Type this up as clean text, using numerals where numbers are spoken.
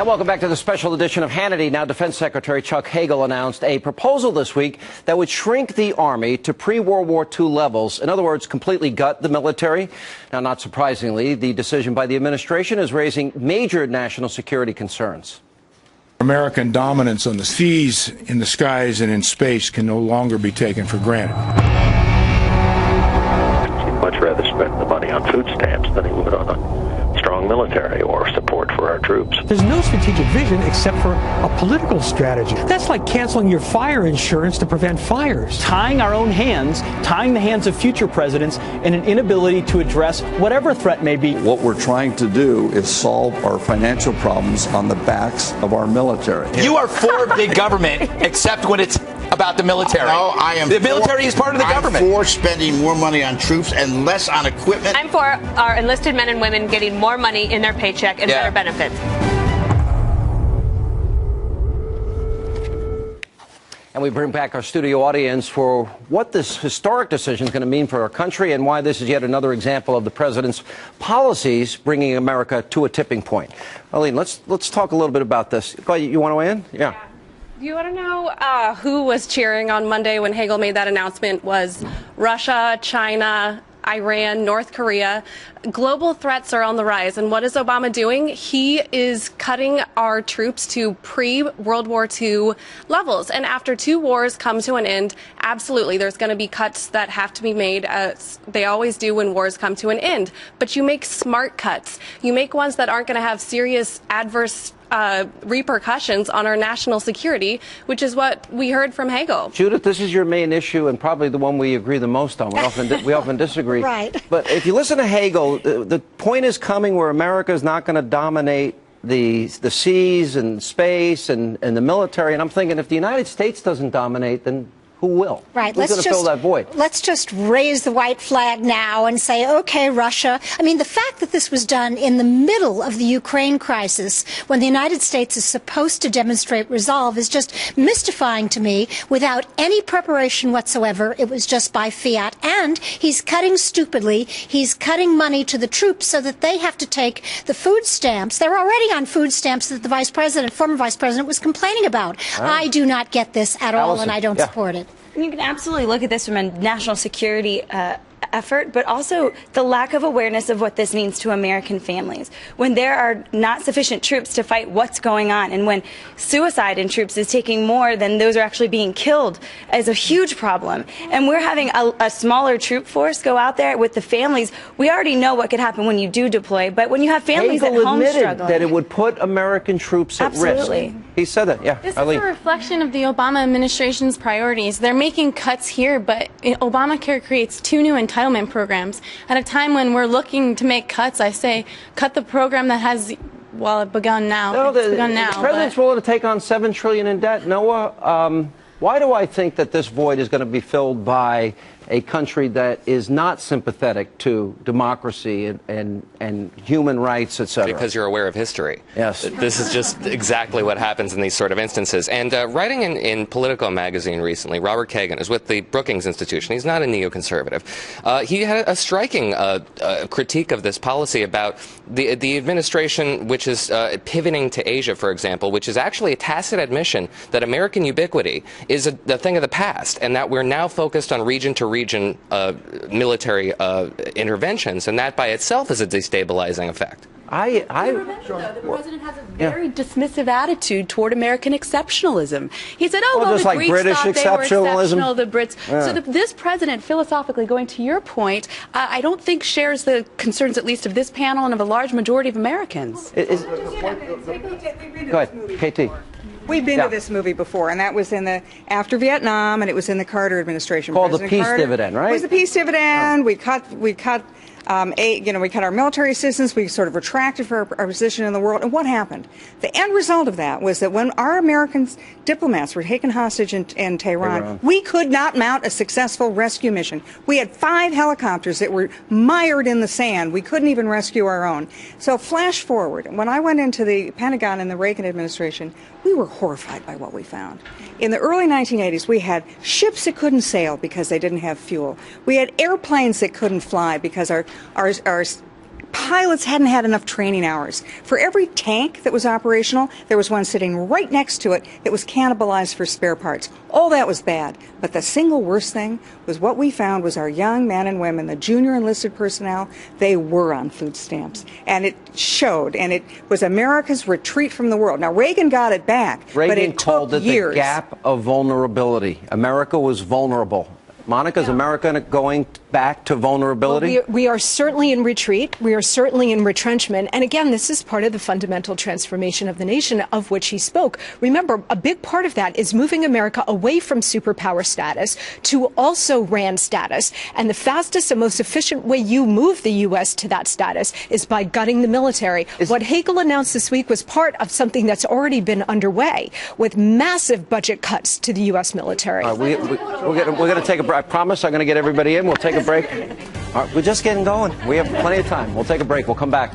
And welcome back to the special edition of Hannity. Now, Defense Secretary Chuck Hagel announced a proposal this week that would shrink the Army to pre-World War II levels. In other words, completely gut the military. Now, not surprisingly, the decision by the administration is raising major national security concerns. American dominance on the seas, in the skies, and in space can no longer be taken for granted. He'd much rather spend the money on food stamps than he would on a strong military or support for our troops. There's no strategic vision except for a political strategy. That's like canceling your fire insurance to prevent fires. Tying our own hands, tying the hands of future presidents in an inability to address whatever threat may be. What we're trying to do is solve our financial problems on the backs of our military. You are for big government, except when it's about the military. No, I am. The military is part of the government. I'm for spending more money on troops and less on equipment. I'm for our enlisted men and women getting more money in their paycheck and better benefits. And we bring back our studio audience for what this historic decision is going to mean for our country and why this is yet another example of the president's policies bringing America to a tipping point. Arlene, let's talk a little bit about this. You want to weigh in? Yeah. Do you want to know who was cheering on Monday when Hagel made that announcement? Was Russia, China, Iran, North Korea. Global threats are on the rise. And what is Obama doing? He is cutting our troops to pre-World War II levels. And after two wars come to an end, absolutely, there's going to be cuts that have to be made, as they always do when wars come to an end. But you make smart cuts. You make ones that aren't going to have serious adverse repercussions on our national security, which is what we heard from Hagel. Judith, this is your main issue and probably the one we agree the most on. We often disagree. Right. But if you listen to Hagel, the point is coming where America is not going to dominate the seas and space and the military. And I'm thinking if the United States doesn't dominate, then who will? Right. Who's going to fill that void? Let's just raise the white flag now and say, okay, Russia. I mean, the fact that this was done in the middle of the Ukraine crisis, when the United States is supposed to demonstrate resolve, is just mystifying to me. Without any preparation whatsoever, it was just by fiat. And he's cutting stupidly. He's cutting money to the troops so that they have to take the food stamps. They're already on food stamps that the former vice president, was complaining about. I do not get this at all, and I don't support it. You can absolutely look at this from a national security effort, but also the lack of awareness of what this means to American families. When there are not sufficient troops to fight what's going on, and when suicide in troops is taking more than those are actually being killed, is a huge problem. And we're having a smaller troop force go out there with the families. We already know what could happen when you do deploy, but when you have families at home admitted struggling. that it would put American troops at risk. He said that, yeah. This is a reflection of the Obama administration's priorities. They're making cuts here, but Obamacare creates two new entitlement programs. At a time when we're looking to make cuts, I say cut the program that has, well, it begun now. No, the president's willing to take on $7 trillion in debt. Noah, why do I think that this void is going to be filled by a country that is not sympathetic to democracy and human rights, etc.? Because you're aware of history. Yes. This is just exactly what happens in these sort of instances. And writing in Politico magazine recently, Robert Kagan is with the Brookings Institution. He's not a neoconservative. He had a striking critique of this policy about the administration, which is pivoting to Asia, for example, which is actually a tacit admission that American ubiquity is a thing of the past, and that we're now focused on region-to-region military interventions, and that by itself is a destabilizing effect. The president has a very dismissive attitude toward American exceptionalism. He said, oh, well, just the like Greeks British thought they were exceptionalism? exceptional, the Brits. Yeah. So this president, philosophically, going to your point, I don't think shares the concerns, at least of this panel and of a large majority of Americans. Go ahead, KT. We've been to this movie before, and that was after Vietnam, and it was in the Carter administration. Called the peace dividend, right? It was the peace dividend. Oh. We cut our military assistance. We sort of retracted for our position in the world. And what happened? The end result of that was that when our American diplomats were taken hostage in Tehran, we could not mount a successful rescue mission. We had 5 helicopters that were mired in the sand. We couldn't even rescue our own. So flash forward. When I went into the Pentagon in the Reagan administration, we were horrified by what we found. In the early 1980s, we had ships that couldn't sail because they didn't have fuel. We had airplanes that couldn't fly because our pilots hadn't had enough training hours. For every tank that was operational, there was one sitting right next to it that was cannibalized for spare parts. All that was bad. But the single worst thing was what we found was our young men and women, the junior enlisted personnel, they were on food stamps. And it showed, and it was America's retreat from the world. Now, Reagan got it back, but it called took it years. The gap of vulnerability. America was vulnerable. Monica, is America going back to vulnerability? Well, we are certainly in retreat. We are certainly in retrenchment. And again, this is part of the fundamental transformation of the nation of which he spoke. Remember, a big part of that is moving America away from superpower status to also RAND status. And the fastest and most efficient way you move the U.S. to that status is by gutting the military. What Hagel announced this week was part of something that's already been underway with massive budget cuts to the U.S. military. We're going to take a break. I promise I'm going to get everybody in. We'll take a break. All right, we're just getting going. We have plenty of time. We'll take a break. We'll come back.